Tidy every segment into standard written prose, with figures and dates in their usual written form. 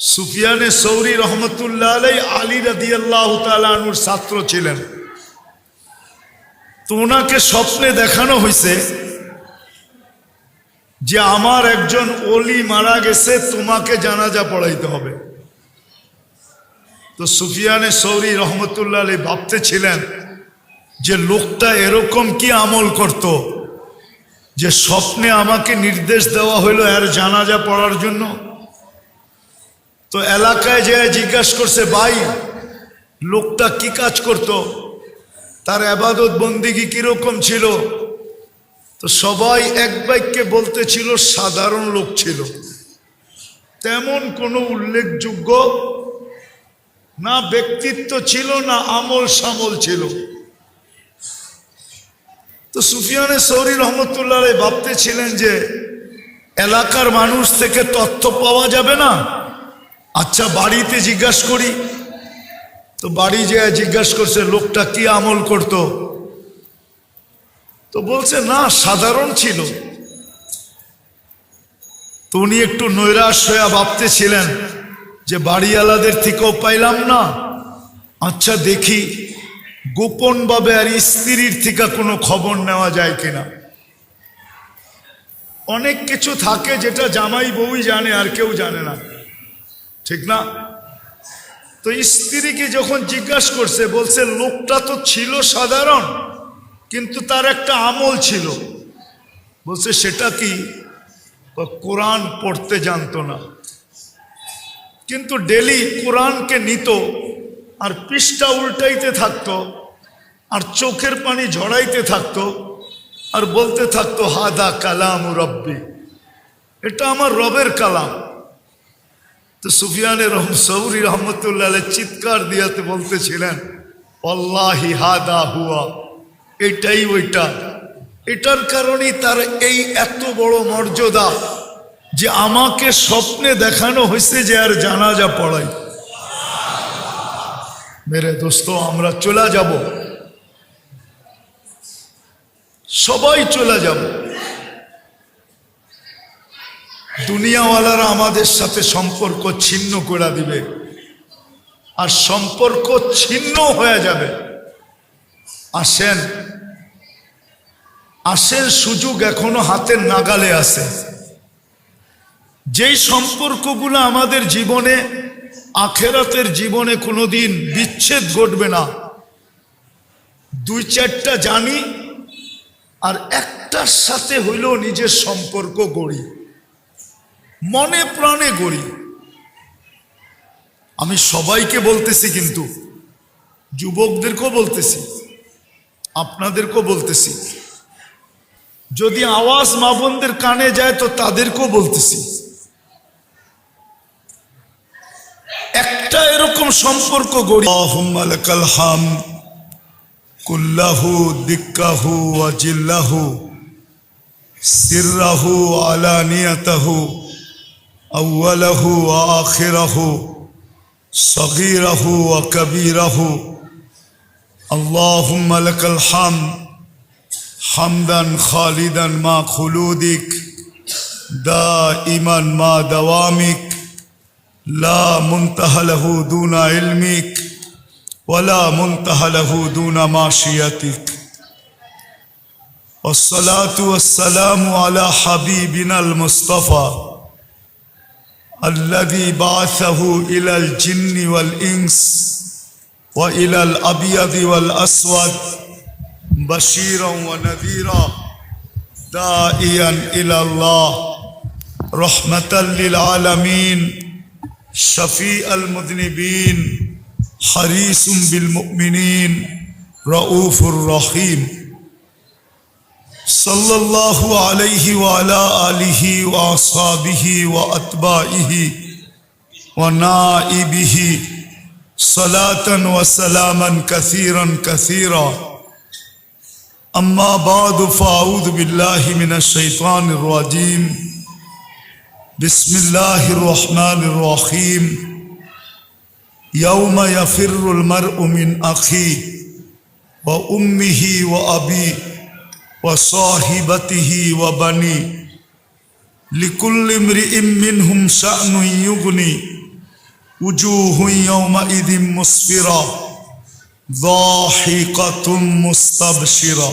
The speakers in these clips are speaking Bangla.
সুফিয়ানে সৌরি রহমতুল্লাহ আলাই আলী রাদিয়াল্লাহু তাআলা আনহুর ছাত্র ছিলেন। তো ওনাকে স্বপ্নে দেখানো হয়েছে যে আমার একজন ওলি মারা গেছে, তোমাকে জানাজা পড়াইতে হবে। তো সুফিয়ানে সৌরি রহমতুল্লাহ আলাই ভাবতেছিলেন যে লোকটা এরকম কি আমল করত যে স্বপ্নে আমাকে নির্দেশ দেওয়া হইলো এর জানাজা পড়ার জন্য। তো এলাকায় যে জিজ্ঞাসা করছে, ভাই লোকটা কি কাজ করত, তার ইবাদত বন্দিগি কিরকম ছিল। তো সবাই এক বাক্যে বলতেছিল সাধারণ লোক ছিল, তেমন কোনো উল্লেখযোগ্য না ব্যক্তিত্ব ছিল না আমল সামল ছিল। তো সুফিয়ানে সৌরি রহমতুল্লাহ আলাইহি ভাবতেছিলেন যে এলাকার মানুষ থেকে তথ্য পাওয়া যাবে না, আচ্ছা বাড়িতে জিজ্ঞাসা করি। তো বাড়ি যে জিজ্ঞাসা করছে লোকটা কি আমল করত, তো বলছে না সাধারণ ছিল। তো উনি একটু নৈরাশ হয়ে ভাবতেছিলেন যে বাড়িওয়ালাদের থেকেও পাইলাম না, আচ্ছা দেখি গোপনভাবে আর স্ত্রীর থেকে কোনো খবর নেওয়া যায় কিনা। অনেক কিছু থাকে যেটা জামাই বউই জানে আর কেউ জানে না, ঠিক না? তো স্ত্রীকে যখন জিজ্ঞাসা করছে, বলছে লোকটা তো ছিল সাধারণ কিন্তু তার একটা আমল ছিল। বলছে সেটা কি? কোরআন পড়তে জানতো না, কিন্তু ডেলি কোরআনকে নিত আর পৃষ্ঠা উল্টাইতে থাকতো আর চোখের পানি ঝরাইতে থাকতো আর বলতে থাকতো হাদা কালাম রব্বি, এটা আমার রবের কালাম। তো সুফিয়ানে সৌরি রহমতুল্লাহ আলাইহি চিৎকার দিয়াতে বলতেছিলেন আল্লাহি হাদা হুয়া, এটাই ওইটা। এটার কারণেই তার এই এত বড় মর্যাদা যে আমাকে স্বপ্নে দেখানো হয়েছে যে আর জানাজা পড়াই। মেরে দোস্ত, আমরা চলে যাব, সবাই চলে যাব। দুনিয়াওয়ালারা আমাদের সাথে সম্পর্ক ছিন্ন করে দিবে আর সম্পর্ক ছিন্ন হয়ে যাবে। আসেন আসেন, সুযোগ এখনো হাতের নাগালে আছে। যেই সম্পর্কগুলো আমাদের জীবনে আখেরাতের জীবনে কোনোদিন বিচ্ছেদ ঘটবে না, দুই চারটা জানি আর একটার সাথে হইলেও নিজের সম্পর্ক গড়ি, মনে প্রাণে গড়ি। আমি সবাইকে বলতেছি, কিন্তু যুবকদেরকেও বলতেছি, আপনাদেরকেও বলতেছি। যদি আওয়াজ মা বোনদের কানে যায় তো তাদেরকেও বলতেছি, একটা এরকম সম্পর্ক গড়ি। আল্লাহুম্মা লাকাল হামদ কুল্লাহু দিক্কাহু ওয়া জিল্লাহু সিররাহু আলানিয়াতাহু আউয়ালাহু ওয়া আখিরাহু সগীরাহু ওয়া কবীরাহু। আল্লাহুম্মা লাকাল হামদ হামদান খালিদান মা খুলুদিক দাইমান মা দাওয়ামিক লা মুনতাহা লাহু দুনা ইলমিক ওয়ালা মুনতাহা লাহু দুনা মাশিয়াতিক। ওয়াসসালাতু ওয়াসসালামু আলা হাবিবিনাল মুস্তাফা আল্লাযী বাআসাহু ইলাল জিন্নি ওয়াল ইনস ওয়া ইলাল আবয়াদি ওয়াল আসওয়াদ বাশীরান ওয়া নাযীরা দাইয়ান ইলাল্লাহ রাহমাতাল লিল আলামিন শফীআল মুযনিবিন হারিসুম বিল মুমিনিন রাউফুর রহিম। সাল্লাল্লাহু আলাইহি ওয়া আলা আলিহি ওয়া আসহাবিহি ওয়া আতবাইহি ওয়া নাইবিহি সালাতান ওয়া সালামান কাসীরান কাসীরা। أما بعد فأعوذ بالله من الشيطان الرجيم. بسم الله الرحمن الرحيم. يوم يفر المرء من أخيه وأمه وأبيه وصاحبته وبنيه لكل امرئ منهم شأن يغني উজুহু ইয়াওমাইযিন মুসফিরা যাহিকাতুম মুস্তাবশিরা।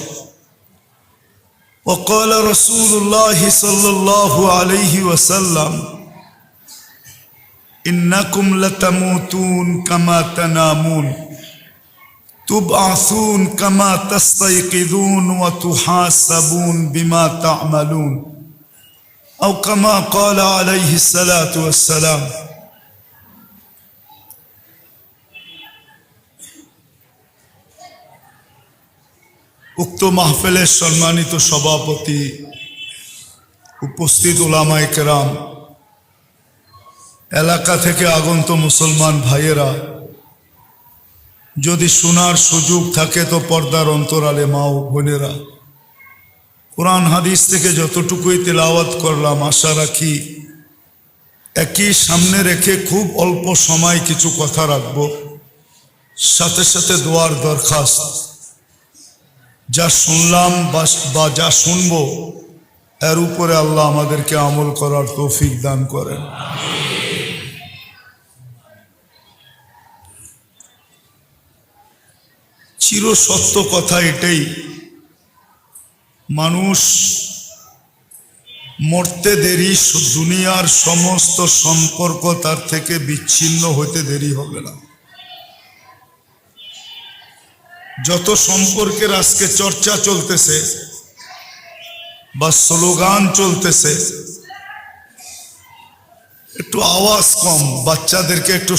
وقال رسول الله صلى الله عليه وسلم إنكم لتموتون كما تنامون تبعثون كما تستيقظون وتحاسبون بما تعملون أو كما قال عليه الصلاة والسلام। উক্ত মাহফিলের সম্মানিত সভাপতি, উপস্থিত উলামায়ে কেরাম, এলাকা থেকে আগন্ত মুসলমান ভাইয়েরা, যদি শোনার সুযোগ থাকে তো পর্দার অন্তরালে মা ও বোনেরা, কোরআন হাদিস থেকে যতটুকুই তেলাওয়াত করলাম আশা রাখি একই সামনে রেখে খুব অল্প সময় কিছু কথা রাখবো, সাথে সাথে দোয়ার দরখাস্ত। যা শুনলাম বা যা শুনবো এর উপরে আল্লাহ আমাদেরকে আমল করার তৌফিক দান করেন। চির সত্য কথা এটাই, মানুষ মরতে দেরি, দুনিয়ার সমস্ত সম্পর্ক তার থেকে বিচ্ছিন্ন হতে দেরি হবে না। যত সম্পর্কের আজকে চর্চা চলতেছে বা স্লোগান চলতেছে, একটু আওয়াজ কম, বাচ্চাদেরকে একটু